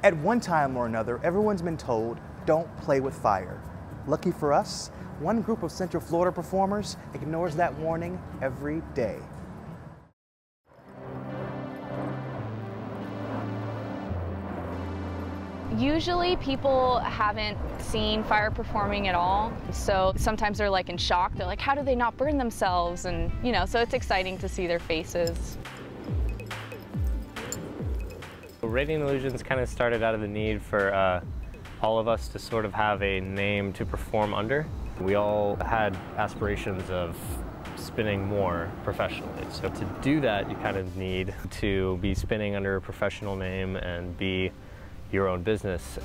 At one time or another, everyone's been told, don't play with fire. Lucky for us, one group of Central Florida performers ignores that warning every day. Usually people haven't seen fire performing at all, so sometimes they're like in shock. They're like, how do they not burn themselves? And so it's exciting to see their faces. Radiant Illusions kind of started out of the need for all of us to sort of have a name to perform under. We all had aspirations of spinning more professionally. So to do that, you kind of need to be spinning under a professional name and be your own business.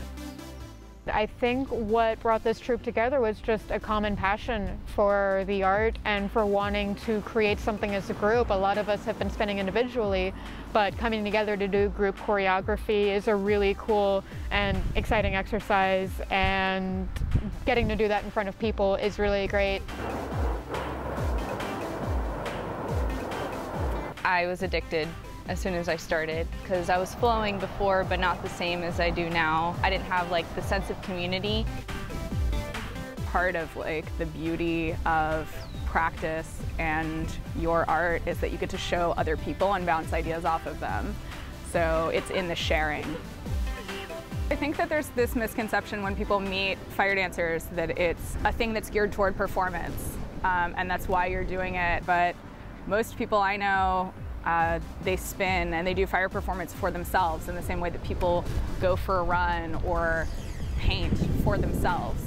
I think what brought this troupe together was just a common passion for the art and for wanting to create something as a group. A lot of us have been spinning individually, but coming together to do group choreography is a really cool and exciting exercise, and getting to do that in front of people is really great. I was addicted as soon as I started, because I was flowing before, but not the same as I do now. I didn't have like the sense of community. Part of like the beauty of practice and your art is that you get to show other people and bounce ideas off of them. So it's in the sharing. I think that there's this misconception when people meet fire dancers that it's a thing that's geared toward performance, and that's why you're doing it. But most people I know, they spin and they do fire performance for themselves in the same way that people go for a run or paint for themselves.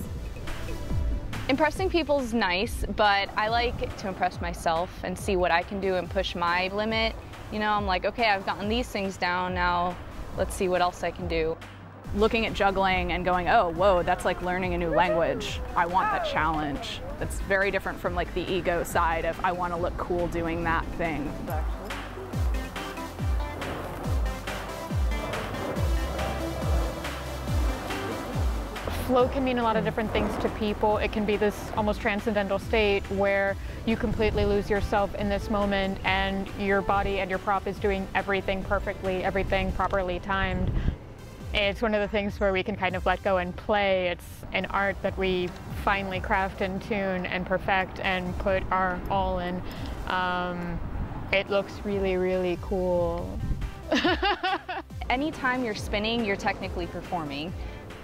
Impressing people is nice, but I like to impress myself and see what I can do and push my limit. I'm like, okay, I've gotten these things down, now let's see what else I can do. Looking at juggling and going, oh, whoa, that's like learning a new language. I want that challenge. That's very different from like the ego side of I want to look cool doing that thing. Flow can mean a lot of different things to people. It can be this almost transcendental state where you completely lose yourself in this moment and your body and your prop is doing everything perfectly, everything properly timed. It's one of the things where we can kind of let go and play. It's an art that we finally craft and tune and perfect and put our all in. It looks really, really cool. Anytime you're spinning, you're technically performing.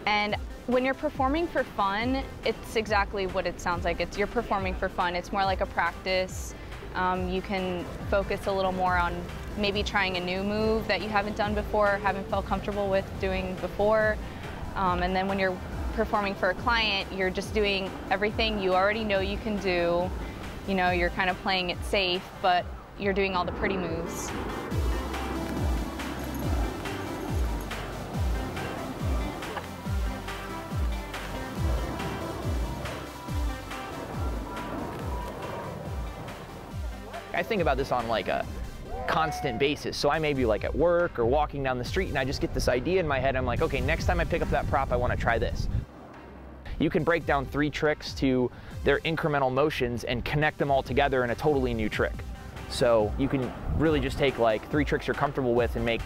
And when you're performing for fun, it's exactly what it sounds like. You're performing for fun. It's more like a practice. You can focus a little more on maybe trying a new move that you haven't done before, haven't felt comfortable with doing before. And then when you're performing for a client, you're just doing everything you already know you can do. You're kind of playing it safe, but you're doing all the pretty moves. I think about this on like a constant basis. So I may be like at work or walking down the street and I just get this idea in my head. I'm like, okay, next time I pick up that prop, I want to try this. You can break down 3 tricks to their incremental motions and connect them all together in a totally new trick. So you can really just take like 3 tricks you're comfortable with and make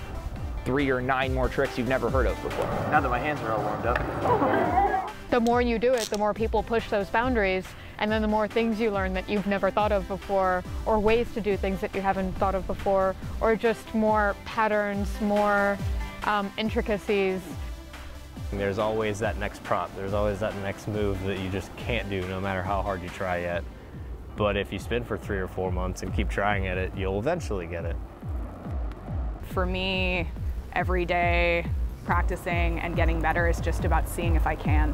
3 or 9 more tricks you've never heard of before. Now that my hands are all warmed up. The more you do it, the more people push those boundaries, and then the more things you learn that you've never thought of before, or ways to do things that you haven't thought of before, or just more patterns, more intricacies. There's always that next prop. There's always that next move that you just can't do no matter how hard you try yet. But if you spin for 3 or 4 months and keep trying at it, you'll eventually get it. For me, every day practicing and getting better is just about seeing if I can.